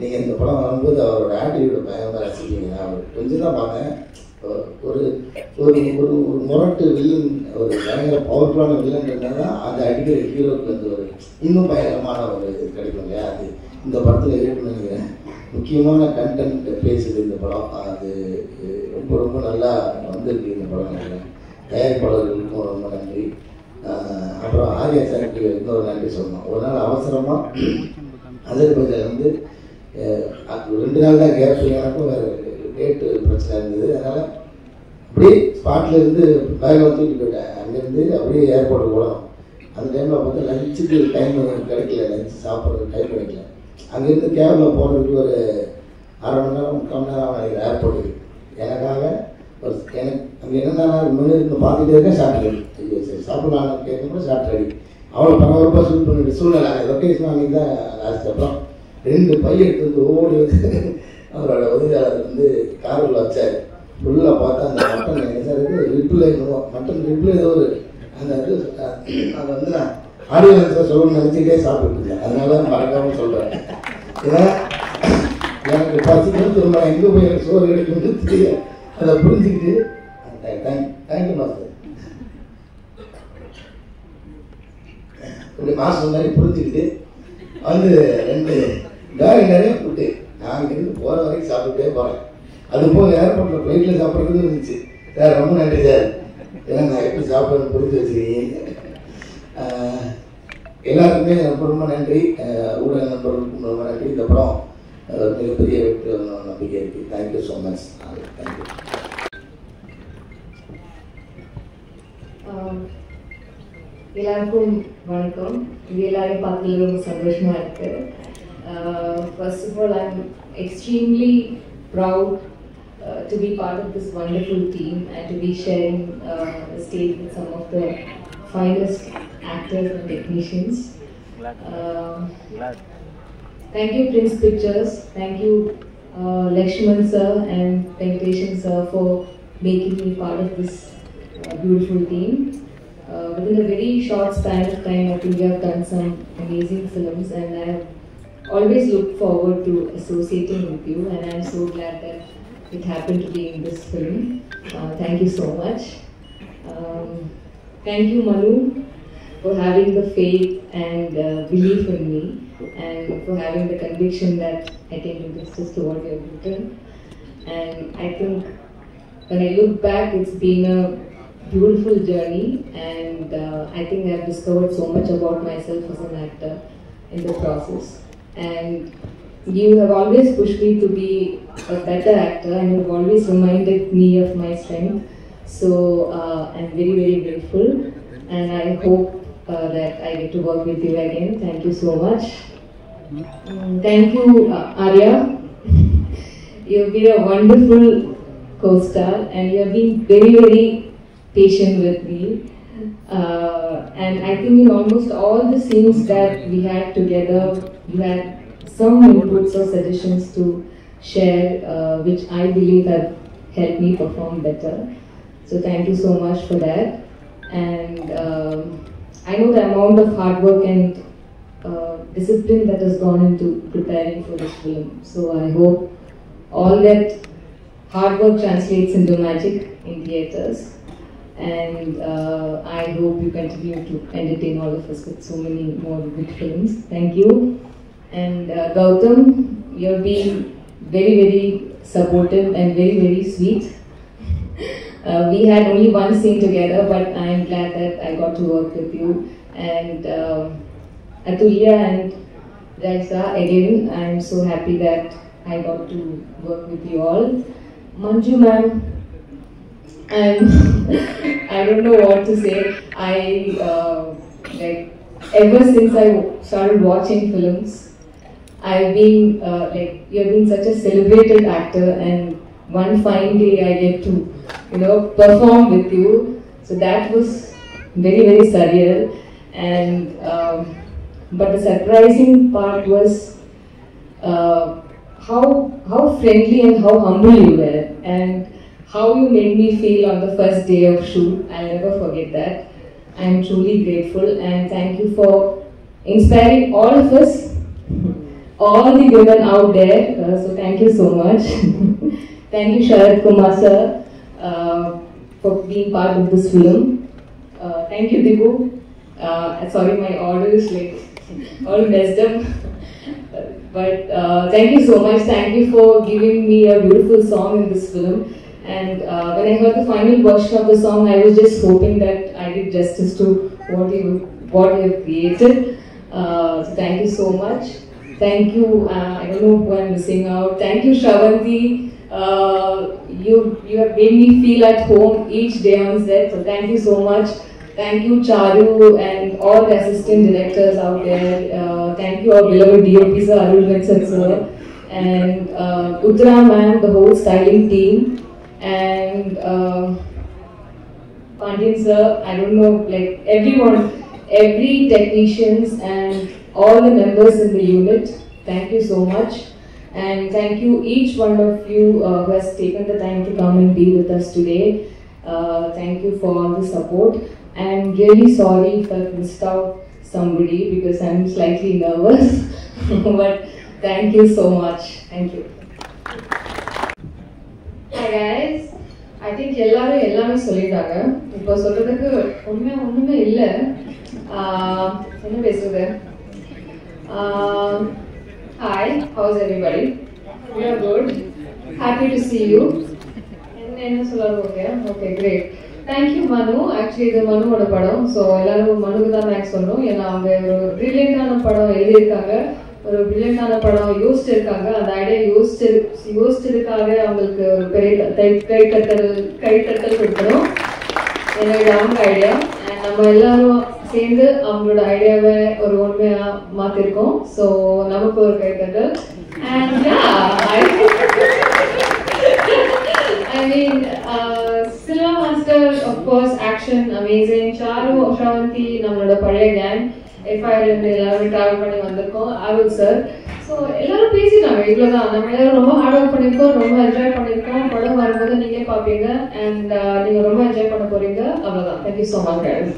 நீங்கள் இந்த படம் வரும்போது அவரோட ஆட்டிடியூட பயமாக ரசிக்கிறீங்க. நான் கொஞ்சம் தான் பார்த்தேன். ஒரு ஒரு ஒரு ஒரு முரட்டு வில்லன், ஒரு பயங்கர பவர்ஃபுல்லான வில்லன்றதுனால அந்த அடிக்கிற ஹீரோக்கு வந்து ஒரு இன்னும் பயங்கரமான ஒரு இது கிடைக்கும் இல்லையா? அது இந்த படத்தில் இருக்குன்னு நினைக்கிறேன். முக்கியமான கண்டென்ட் பேசுது இந்த படம். அது ரொம்ப ரொம்ப நல்லா வந்திருக்கு இந்த படம் நினைக்கிறேன். தயாரிப்பாளர்களுக்கும் ரொம்ப நன்றி. அப்புறம் ஆர்யா சாருக்கு இன்னொரு நன்றி சொல்லணும். ஒரு நாள் அவசரமாக அதர்பைஜான் வந்து 2 நாள் தான் கேப். எனக்கும் வேறு டேட்டு பிரச்சனை இருந்தது. அதனால் அப்படியே ஸ்பாட்டில் இருந்து பேக்கில் தூக்கிட்டு போயிட்டேன். அங்கேருந்து அப்படியே ஏர்போர்ட்டுக்கு போகணும். அந்த டைமில் பார்த்தா லஞ்சுக்கு டைம் கிடைக்கல. லஞ்சு சாப்பிட்றதுக்கு டைம் கிடைக்கல. அங்கேருந்து கேபில் போகிறதுக்கு ஒரு 1/2 மணி நேரம் 3/4 மணி நேரம் நினைக்கிறேன் ஏர்போர்ட்டுக்கு. எனக்காக எனக்கு அங்கே என்னென்னா முன்னாடி பார்த்துட்டே இருக்கேன். Shot ready. ஐயோ சரி சாப்பிடலான்னு கேட்கும்போது ஷார்ட் ரெடி. அவ்வளோ பரபரப்பாக ஷூட் பண்ணிட்டு சூழ்நிலை லொக்கேஷன் அன்றைக்கி தான் லாஸ்ட். அப்புறம் 2 பையன் எடுத்து ஓடி வந்து அவரோட உதவியாளர் வந்து காரில் வச்சார். ஃபுல்லாக பார்த்தா அந்த மட்டன் என்ன சார் இது ரிப்பில் மட்டன் ரிப்பில் ஏதோ ஒரு அந்த இது அதை வந்து நான் ஆடியன்ஸ் சார் சொல்லணும்னு நினச்சிக்கிட்டே சாப்பிட்டுருக்கேன். அதனால மறக்காமல் சொல்கிறேன். ஏன்னா எனக்கு பசிக்கும் திரும்ப எங்கே போய் எனக்கு சோறு எடுக்கணும்னு தெரியல. அதை புரிஞ்சுக்கிட்டு தேங்க்யூ மாஸ்டர். இப்படி மாஸ்டர் மாதிரி புரிஞ்சுக்கிட்டு வந்து 2 பேக் நிறைய ஃபுட்டு நான் இங்கேருந்து போகிற வரைக்கும் சாப்பிட்டுட்டே போகிறேன். அது போக ஏர்போர்ட்டில் ஃப்ளைட்டில் சாப்பிட்றதுன்னு இருந்துச்சு. சார் ரொம்ப நன்றி சார். ஏன்னா நான் எப்படி சாப்பிட்றேன்னு புரிஞ்சு வச்சுருக்கீங்க. எல்லாருக்குமே ரொம்ப ரொம்ப நன்றி. ஊடக நண்பர்களுக்கும் ரொம்ப நன்றி. இந்த படம் மிகப்பெரிய வெற்றி நம்பிக்கை இருக்குது. Thank you so much. தேங்க்யூ. எல்லாருக்கும் வணக்கம். இது எல்லாரையும் பார்க்கறது ரொம்ப சந்தோஷமாக இருக்குது. First of all, I'm extremely proud to be part of this wonderful team and to be sharing the stage with some of the finest actors and technicians. Thank you Prince Pictures, thank you Lakshman sir and Venkateshan sir for making me part of this beautiful team. Within a very short span of time, I think we have done some amazing films, and I have always looked forward to associating with you, and I am so glad that it happened to be in this film. Thank you so much. Thank you Manu for having the faith and belief in me, and for having the conviction that I can do justice to what you have written. And I think when I look back, it's been a beautiful journey, and I think I've discovered so much about myself as an actor in the process. And you have always pushed me to be a better actor, and you've always reminded me of my strength. So I'm very, very grateful, and I hope that I get to work with you again. Thank you so much. Thank you, Arya. You've been a wonderful co-star, and you have been very, very patient with me. And I think in almost all the scenes that we had together, you had some inputs or suggestions to share, which I believe have helped me perform better. So thank you so much for that. And I know the amount of hard work and discipline that has gone into preparing for this film. So I hope all that hard work translates into magic in theatres. And I hope you continue to entertain all of us with so many more good films. Thank you. And Gautam, you're being very, very supportive and very, very sweet. We had only one scene together, but I am glad that I got to work with you. And Atulya and Raisa, again, I am so happy that I got to work with you all. Manju ma'am, I don't know what to say. Like ever since I started watching films, I've been you've been such a celebrated actor, and one fine day I get to perform with you. So that was very, very surreal. And but the surprising part was how friendly and how humble you were, and how you made me feel on the first day of shoot. I'll never forget that. I am truly grateful, and thank you for inspiring all of us, all the women out there. So thank you so much. Thank you Sharad Kumar sir for being part of this film. Thank you Dibu. Sorry, my order is all messed up. But thank you so much. Thank you for giving me a beautiful song in this film. And when I heard the final version of the song, I was just hoping that I did justice to what you have created. So thank you so much. Thank you. I don't know who I'm missing out. Thank you, Shravanti. You have made me feel at home each day on set. So thank you so much. Thank you, Charu, and all the assistant directors out there. Thank you, our beloved DOP sir, Arul Venkat sir, and Uttara ma'am, the whole styling team. And Pandyan sir, I don't know, everyone, every technicians and all the members in the unit, thank you so much. And thank you each one of you who has taken the time to come and be with us today. Thank you for all the support. I'm really sorry if I've missed out somebody because I'm slightly nervous, but thank you so much. Thank you. Hi guys, I think எல்லாமே சொல்லிட்டாங்க. இப்போ சொல்றதுக்கு ஒண்ணுமே இல்ல. என்ன பேசுறது? Hi, how's everybody? We are good. Happy to see you. என்ன சொல்லலாம்? Okay, great. Thank you Manu. Actually இது மனுவோட படம். So எல்லாரும் மனுக்கு தான் தேங்க்ஸ் சொல்லணும். ஏன்னா அவங்க ஒரு பிரில்லியண்டான படம் எழுதியிருக்காங்க, ஒரு பிரில்லியண்டான படம் யோசிச்சிருக்காங்க. அந்த ஐடியா யோசிச்சதுக்காக அவங்களுக்கு ஒரு பெரிய கைத்தட்டல் கொடுக்கணும். என்னோட அவங்க ஐடியா நம்ம எல்லாரும் சேர்ந்து அவங்களோட ஐடியாவை ஒரு உண்மையா மாத்திருக்கோம். ஸோ நமக்கு ஒரு கைத்தட்டல். And yeah, mean, Silva Master, of course, action amazing. Charu, Shravanti, nammaloda pazhaya gang. FIR and எல்லாரும் டிராவல் பண்ணி வந்திருக்கோம். ஆரோக் சார். ஸோ எல்லாரும் பேசிட்டாங்க, இவ்வளோதான். நம்ம எல்லாரும் ரொம்ப ஹார்ட் ஒர்க் பண்ணியிருக்கோம், ரொம்ப என்ஜாய் பண்ணியிருக்கோம். படம் வரும்போது நீங்களே பார்ப்பீங்க அண்ட் நீங்கள் ரொம்ப என்ஜாய் பண்ண போறீங்க. அவ்வளோதான். Thank you so much guys.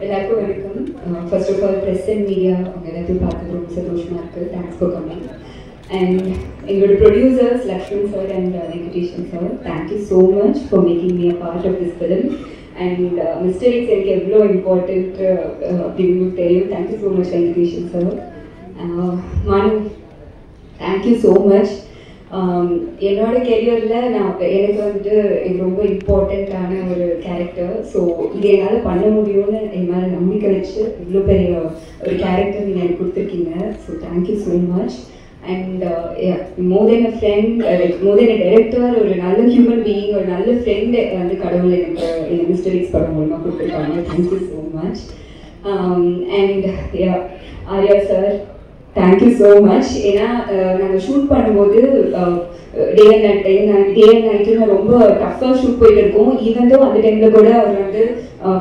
எல்லாருக்கும் வணக்கம். First of all press and media அவங்க எல்லாத்தையும் பார்த்து ரொம்ப சந்தோஷமாக இருக்குது. Thanks for coming. அண்ட் எங்களோட producers Lakshman sir and Venkatesan sir, thank you so much for making me a part of this film. And mister X எனக்கு எவ்வளோ இம்பார்ட்டன்ட் அப்படின்னு தெரியும். Thank you so much Venkatesan sir. Manu, thank you so much. என்னோட கெரியரில் எனக்கு வந்துட்டு இது ரொம்ப இம்பார்ட்டண்ட்டான ஒரு கேரக்டர். ஸோ இது என்னால் பண்ண முடியும்னு என் மேலே நம்பிக்கை வச்சு இவ்வளோ பெரிய ஒரு கேரக்டர் நீங்கள் எனக்கு கொடுத்துருக்கீங்க. So thank you so much. And more then a friend, like more then a director, ஒரு நல்ல ஹியூமன் பீயிங், ஒரு நல்ல ஃப்ரெண்டு வந்து கடவுள் எனக்கு மிஸ்டர் எக்ஸ் படம் மூலமாக கொடுத்துருக்காங்க. Thank you so much. And Arya sir, thank you so much. ஏன்னா நாங்கள் ஷூட் பண்ணும்போது டே அண்ட் நைட்டு ரொம்ப டஃப்பாக ஷூட் போயிட்டு இருக்கோம். ஈவன் தோ அந்த டைமில் கூட அவர் வந்து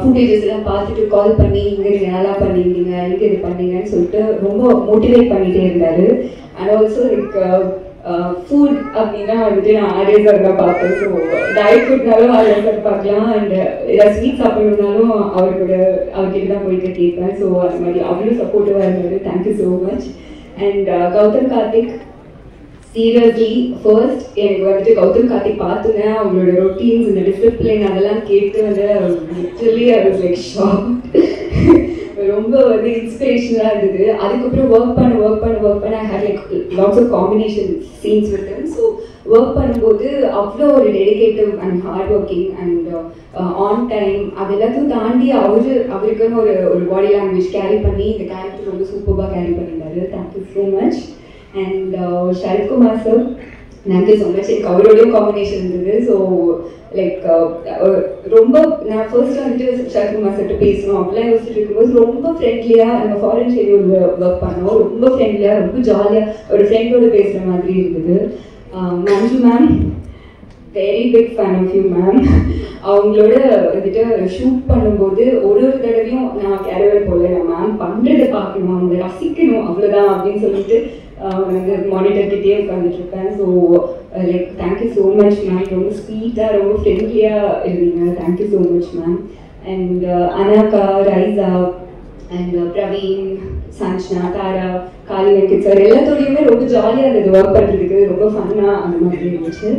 ஃபுட்டேஜஸ் எல்லாம் பார்த்துட்டு கால் பண்ணி இங்கே நீங்கள் நல்லா பண்ணியிருந்தீங்க, இங்கே இது பண்ணீங்கன்னு சொல்லிட்டு ரொம்ப மோட்டிவேட் பண்ணிகிட்டே இருந்தார். அண்ட் ஆல்சோ லைக் ஃபுட் அப்படின்னா வந்துட்டு நான் ஆர்யா சார் தான் பார்ப்பேன். ஸோ டயட் ஃபுட்னாலும் ஆர்யா சார் பார்க்கலாம். அண்ட் ஏதாவது ஸ்வீட் சாப்பிடணுன்னாலும் அவர்கிட்ட தான் போயிட்டு கேட்பேன். ஸோ அது மாதிரி அவ்வளோ சப்போர்ட்டிவாக இருந்தார். Thank you so much. And Gautham Karthik, seriously first எனக்கு வந்துட்டு கௌதம் கார்த்திக் பார்த்துங்க, அவங்களோட ரொட்டீன்ஸ், இந்த டிசிப்ளின் அதெல்லாம் கேட்டு வந்து literally I was like shock. ரொம்ப வந்து இன்ஸ்பிரேஷனாக இருந்தது. அதுக்கப்புறம் ஒர்க் பண்ண I had like lots of combination scenes with him. So work பண்ணும்போது அவ்வளோ ஒரு dedicative and hard working and on time, அது எல்லாத்தையும் தாண்டி அவருக்குன்னு ஒரு பாடி லாங்குவேஜ் கேரி பண்ணி இந்த கேரக்டர் ரொம்ப சூப்பராக கேரி பண்ணியிருந்தாரு. Thank you so much. And Sharathkumar sir, thank you so much. எனக்கு அவரோடையும் காம்பினேஷன் இருந்தது. ஸோ லைக் ரொம்ப நான் ஃபர்ஸ்ட் வந்துட்டு சரத்குமார் சார்கிட்ட பேசணும் அப்படிலாம் யோசிச்சுட்டு இருக்கும்போது ரொம்ப ஃப்ரெண்ட்லியாக நம்ம ஃபாரின் ஷெடியூலில் ஒர்க் பண்ணோம். ரொம்ப ஃப்ரெண்ட்லியாக, ரொம்ப ஜாலியாக ஒரு ஃப்ரெண்டோடு பேசுகிற மாதிரி இருந்தது. Manju ma'am, very big fan of you ma'am. அவங்களோட வந்துட்டு ஷூட் பண்ணும்போது ஒரு தடவையும் நான் கேரவர் போல மேம் பண்ணுறதை பார்க்கணும், அவங்க ரசிக்கணும், அவ்வளோதான் அப்படின்னு சொல்லிட்டு வந்து மானிட்டர்கிட்டே உட்காந்துட்டு இருப்பேன். So like thank you so much ma'am. ரொம்ப ஸ்வீட்டாக, ரொம்ப ஃப்ரெண்ட்லியாக இருந்தீங்க. Thank you so much ma'am. And Anagha, Raiza and Praveen, Sanjana, Tara, Kali Venkat sir எல்லாத்தோடையுமே ரொம்ப ஜாலியாக இருந்தது ஒர்க் பண்ணுறதுக்கு. ரொம்ப ஃபன்னாக அந்த மாதிரி இருந்துச்சு.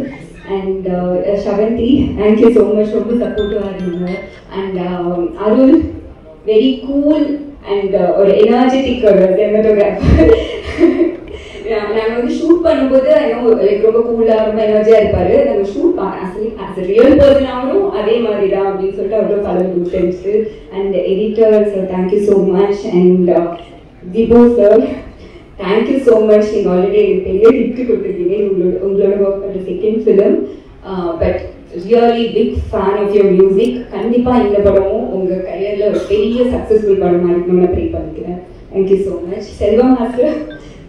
And Shavanthi, thank you so much. ரொம்ப சப்போர்ட்டிவாக இருந்தீங்க. And Arul, very cool and ஒரு எனர்ஜெட்டிக் சினிமாட்டோகிராஃபர். நாங்கள் வந்து ஷூட் பண்ணும்போது லைக் ரொம்ப கூலாக, ரொம்ப எனர்ஜியாக இருப்பார். நாங்கள் ஷூட் ஆஸ் ரியல் பர்சன் ஆகணும் அதே மாதிரி தான் அப்படின்னு சொல்லிட்டு அவ்வளோ கலர் கொடுத்துருச்சு. And editor sir, thank you so much. And Dibu sir, thank you so much. நீங்கள் ஆல்ரெடி பெரிய ஹிட் கொடுத்துருக்கீங்க. உங்களோட ஒர்க் பண்ணுற second film. But really big fan of your music. கண்டிப்பாக இந்த படமும் உங்கள் கரியரில் ஒரு பெரிய சக்ஸஸ்ஃபுல் படமாக இருக்கணும்னு நான் ப்ரே பண்ணிக்கிறேன். Thank you so much. Selva master,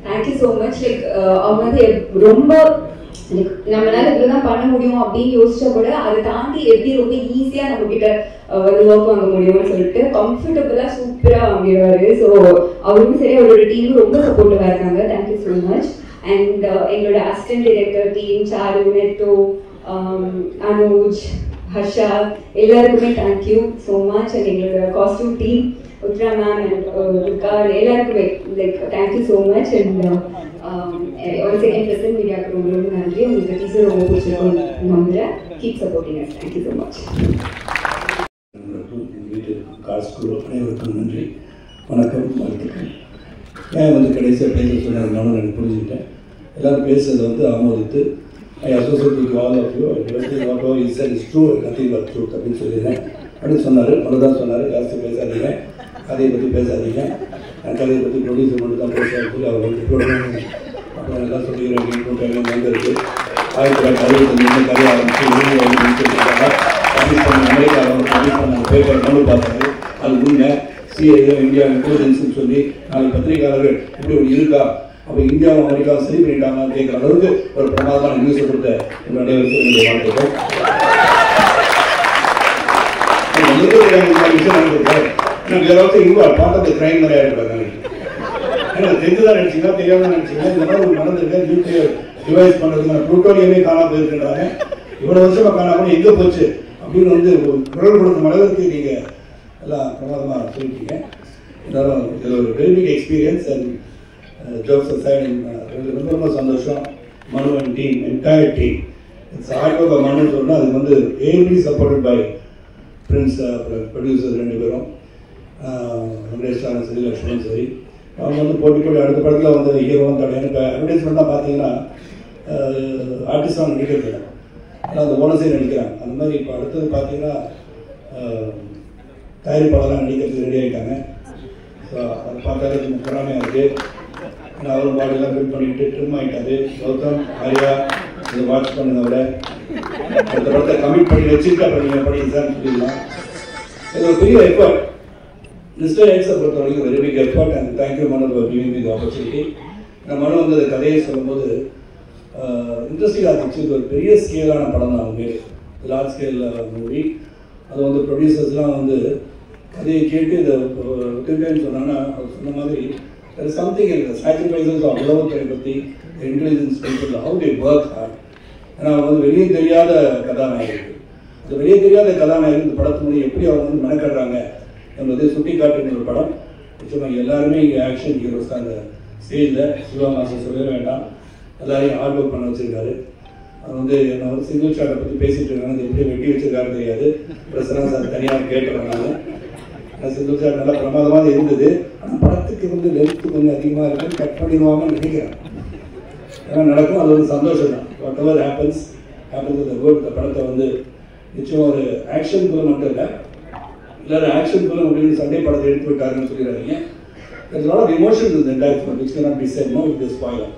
thank you so much. Like அவங்க வந்து ரொம்ப லைக் நம்மளால இப்படிதான் பண்ண முடியும் அப்படின்னு யோசிச்சா கூட அதை தாண்டி எப்படி ரொம்ப ஈஸியாக நம்மக்கிட்ட வந்து ஒர்க் வாங்க முடியும்னு சொல்லிட்டு கம்ஃபர்டபுளாக சூப்பராக வாங்கிடுவாரு. ஸோ அவருக்கும் சரி, அவரோட டீமும் ரொம்ப சப்போர்ட்டிவாக இருக்காங்க. Thank you so much. அண்ட் எங்களோட assistant director team, Charu, Netto, Anuj, Harsha எல்லாருக்குமே தேங்க்யூ ஸோ மச். அண்ட் எங்களோட costume team, Uthra ma'am and ருக்கார் எல்லாருக்குமே like thank you so much. And ஒரு செகண்ட் ப்ரெசன்ட் மீடியாவுக்கு ரொம்ப ரொம்ப நன்றி. உங்களுக்கு டீச்சர் ரொம்ப பிடிச்சிருக்கோம் நம்புகிறேன். Keep supporting us. Thank you so much. அனைவருக்கும் நன்றி, வணக்கம், வாழ்த்துக்கள். ஏன் வந்து கடைசியாக பேச சொன்னதுனாலும் எனக்கு புரிஞ்சுக்கிட்டேன். எல்லோரும் பேசுறதை வந்து ஆமோதித்து I associate with all of you, what are is and is true, nothing but truth அப்படின்னு சொல்லிடுறேன் அப்படின்னு சொன்னார். அவ்வளோதான் சொன்னார். ஜாஸ்தி பேசாதீங்க, கதையை பற்றி பேசாதீங்க, கதையை பற்றி ப்ரொடியூசர் மட்டும் தான் பேசுகிறாரு சொல்லி அவர் வந்து அப்புறம் எல்லாம் சொல்லிக்கிறேன். கூட்டம் வந்துருக்கு 1965 கதையை ஆரம்பித்து அமெரிக்காவில் பண்ண பேப்பர் மனு பார்த்தாரு. அது உண்மை, சிஐஏ இந்தியா இன்டெலிஜென்ஸ்னு சொல்லி நாளைக்கு பத்திரிகையாளர்கள் இப்படி ஒரு இருக்கா அப்போ இந்தியாவும் அமெரிக்காவும் சரி பண்ணிட்டாங்க கேட்குற அளவுக்கு ஒரு பிரமாதமான நியூஸ் கொடுத்த அனைவருக்கும் வாழ்த்துக்கள். கிரைம் நிறையா இருக்காங்க. தெரிஞ்சுதான் நினைச்சீங்கன்னா தெரியாத நினைச்சீங்கன்னா இந்த மாதிரி ஒரு நடந்திருக்க நியூக்ளியர் டிவைஸ் பண்றதுக்கான புளூட்டோனியமே காணாம போயிருக்கின்றாங்க. இவ்வளவு வருஷமா காணாம எங்க போச்சு அப்படின்னு வந்து குரல் கொடுக்கும் அளவுக்கு நீங்க எல்லாம் பிரமாதமா சொல்லிட்டீங்க. இருந்தாலும் இது ஒரு very big experience and jokes aside ரொம்ப ரொம்ப சந்தோஷம். Manu and team entire team it's hard work Manu சொன்னா அது வந்து ably supported by Prince producer 2 பேரும் வெங்கடேஷ்வரன் சரி லக்ஷ்மணன் சரி. அவங்க வந்து போட்டி அடுத்த படத்தில் வந்து ஹீரோவும் தடையான இப்போ அட்வர்டைஸ்மெண்ட்டாக பார்த்தீங்கன்னா ஆர்டிஸ்டாக நடிக்கிறது ஆனால் அந்த ஓனஸே நடிக்கிறாங்க. அந்த மாதிரி இப்போ அடுத்தது பார்த்தீங்கன்னா தயாரிப்பாளர்லாம் நடிக்கிறதுக்கு ரெடி ஆகிட்டாங்க. ஸோ அதை பார்த்தாலே பொறாமையாக இருக்குது. ஏன்னா அவரும் பாடியெல்லாம் பில்ட் பண்ணிட்டு ட்ரிம் ஆகிட்டாரு. கௌதம் ஆரியா இதை வாட்ச் பண்ணுங்க. விட அடுத்த படத்தை கமிட் பண்ணி வச்சுட்டு அப்புறம் நீங்கள் படிக்கிறான்னு சொல்லிடலாம். இது ஒரு பெரிய எஃபர்ட். மிஸ்டர் எக்ஸை பொறுத்த வரைக்கும் very big effort and thank you Manu for giving me the opportunity. நான் மனு வந்து அந்த கதையை சொல்லும்போது இன்ட்ரெஸ்டிங்காக இருந்துச்சு. இது ஒரு பெரிய ஸ்கேலான படம் தான். அவங்க லார்ஜ் ஸ்கேல் மூவி. அது வந்து ப்ரொடியூசர்ஸ்லாம் வந்து கதையை கேட்டு இதை விட்டுருக்கேன்னு சொன்னாங்கன்னா அவர் சொன்ன மாதிரி சம்திங் இருக்குது. சாக்ரிஃபைசஸ் ஆஃப் உலகத்தை பற்றி intelligence people how they work hard. ஏன்னா அவங்க வந்து வெளியே தெரியாத கதாநாயகர்கள். இந்த வெளியே தெரியாத கதாநாயகர்கள் இந்த படத்து மூலம் எப்படி அவங்க வந்து மெனக்கடுறாங்க என்பதை சுட்டி காட்டுகிற ஒரு படம். நிச்சயமாக எல்லாருமே இங்கே ஆக்ஷன் ஹீரோஸ் தான். அந்த ஸ்டேஜில் சிவா மாஸ்டர் சொல்லவே வேண்டாம், எல்லாரையும் ஹார்ட் ஒர்க் பண்ண வச்சிருக்காரு. அது வந்து நான் வந்து சிங்கிள் ஷாட்டை பற்றி பேசிட்டு இருக்காங்க. எப்படி வெட்டி வச்சிருக்காரு தெரியாது. பிரசனா சார் தனியாக கேட்டுறதுனால சிங்கிள் ஷாட் நல்லா பிரமாதமாக இருந்தது. ஆனால் படத்துக்கு வந்து லென்த்து கொஞ்சம் அதிகமாக இருக்குது. கட் பண்ணிடுவாங்கன்னு நினைக்கிறேன். ஏன்னா நடக்கும். அது ஒரு சந்தோஷம் தான். வாட் எவர் ஹேப்பன்ஸ் இந்த குட். இந்த படத்தை வந்து நிச்சயம் ஒரு ஆக்ஷன் ஃபிலிம் மட்டும் இல்லை, எல்லாரும் ஆக்ஷன் ஃபிலிம் அப்படின்னு சண்டே படத்தை எடுத்து விட்டாருன்னு சொல்லிடுறாங்க. there's a lot of emotion in the entire film which cannot be said no with the spoiler.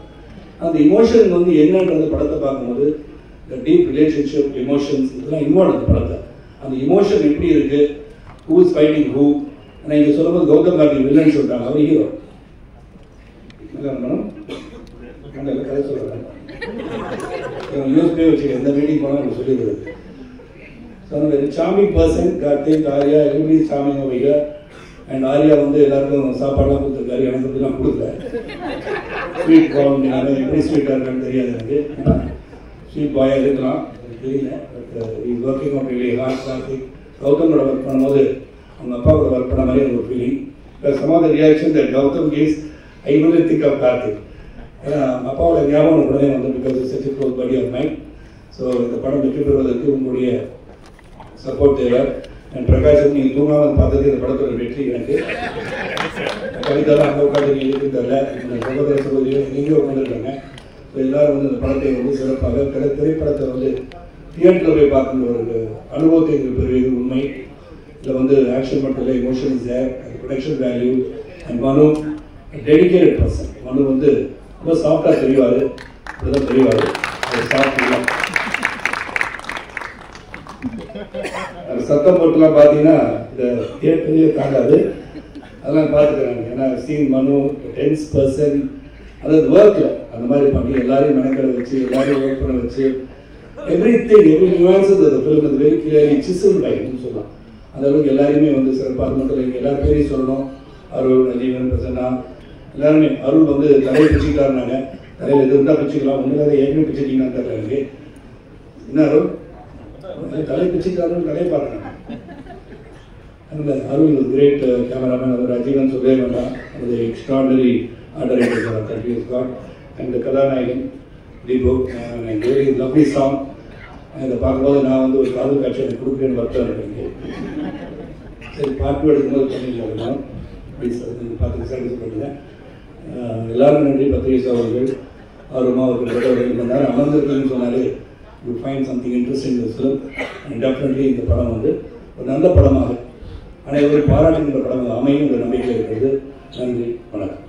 அந்த இமோஷன் வந்து என்னன்றது படத்தை பார்க்கும்போது the deep relationship emotions இதெல்லாம் இன்வால்வ் அந்த படத்தை. அந்த இமோஷன் எப்படி இருக்கு, who is fighting who. ஆனால் இங்கே சொல்லும்போது கௌதம் கார்த்திக் வில்லன் சொல்லிட்டாங்க, அவர் ஹீரோ. மேடம் அந்த கதை சொல்கிறேன் யூஎஸ்பே வச்சு எந்த மீட்டிங் போனால் எனக்கு சொல்லிடுறது. ஸோ அந்த charming person Karthik Arya every charming over here. And Arya வந்து எல்லாருக்கும் சாப்பாடுலாம் கொடுத்துருக்காரு. எனக்கு அப்படிலாம் கொடுக்கல. ஸ்வீட் பாய் எப்படி ஸ்வீட்டாக இருக்கான்னு தெரியாது எனக்கு. ஸ்வீட் பாயாக இருக்கலாம் தெரியல. But is working out really hard. Karthik கௌதமோட ஒர்க் பண்ணும்போது அவங்க அப்பா கூட ஒர்க் பண்ண மாதிரி ஒரு feeling. Some of the reaction that Gautham gives I will think of Karthik. ஏன்னா அப்பாவோட ஞாபகம் உடனே வந்து because such a close buddy of mind. ஸோ இந்த படம் வெற்றி பெறுவதற்கு உங்களுடைய சப்போர்ட் தேவை. அண்ட் பிரகாஷன் நீங்கள் தூங்காமல் பார்த்தது இந்த படத்தோட வெற்றி. எனக்கு கவிதாலாம் அங்கே உட்காந்து நீங்கள் இருக்குன்னு தெரியல. இந்த சகோதர சகோதரியும் எங்கேயோ உட்காந்துருக்காங்க. ஸோ எல்லாரும் வந்து இந்த படத்தை வந்து சிறப்பாக திரைப்படத்தை வந்து தியேட்டரில் போய் பார்க்குற ஒரு அனுபவத்தை எங்களுக்கு பெறுவது உண்மை. இதில் வந்து ஆக்ஷன் மட்டும் இல்லை, emotion is there, production value. And Manu dedicated person. Manu வந்து ரொம்ப சாஃப்டாக தெரிவார், இப்படிதான் தெரிவார். அது சாஃப்ட் இல்லை. அது சத்தம் போட்டுலாம் பார்த்தீங்கன்னா இந்த தியேட்டர்லேயே தாங்காது. அதெல்லாம் பார்த்துக்கிறாங்க. ஏன்னா சீன் மனு டென்ஸ் பர்சன் அதாவது ஒர்க்கில் அந்த மாதிரி பண்ணி எல்லாரையும் மெனக்கடை வச்சு எல்லாரையும் ஒர்க் பண்ண வச்சு everything, every nuance of the film is very clearly chiseled by him சொல்லலாம். அந்த அளவுக்கு எல்லாருமே வந்து சிறப்பாக அது மட்டும் இல்லை, எல்லாரும் பேரையும் சொல்லணும். அருள், ஜீவன், பிரசன்னா எல்லாருமே. அருள் வந்து தலையை பிச்சுக்கிட்டாருனாங்க. தலையில் எது இருந்தால் பிச்சுக்கலாம். ஒன்றும் ஏற்கனவே பிச்சுட்டீங்கன்னு தெரியல எனக்கு. என்ன அருள் தலை பிச்சுக்கிட்டாருன்னு தலையை பாருங்க. அந்த அருள் கிரேட் கேமராமேன். அவர் அஜீவன் சொல்லவே வேண்டாம். அது extraordinary order confuse god. And கதாநாயகன் Deepak and very lovely song. இதை பார்க்கும்போது நான் வந்து ஒரு காதல் காட்சி எனக்கு கொடுக்குறேன்னு வருத்தம் எனக்கு. சரி பாட்டு எடுக்கும்போது பண்ணிக்கலாம் ப்ளீஸ் அது பார்த்து சாட்டிஸ் பண்ணுங்கள். எல்லாருக்கும் நன்றி. பத்திரிகை சகோதரர்கள் ஆர்வமாக அவர்கள் 2 மணி நேரம் அமர்ந்திருக்குன்னு சொன்னாலே யூ ஃபைண்ட் சம்திங் இன்ட்ரெஸ்டிங் இந்த ஃபிலிம். அண்ட் டெஃபினெட்லி இந்த படம் வந்து ஒரு நல்ல படமாக அனைவரும் பாராட்டுகின்ற படமாக அமையும் ஒரு நம்பிக்கை இருக்கிறது. நன்றி, வணக்கம்.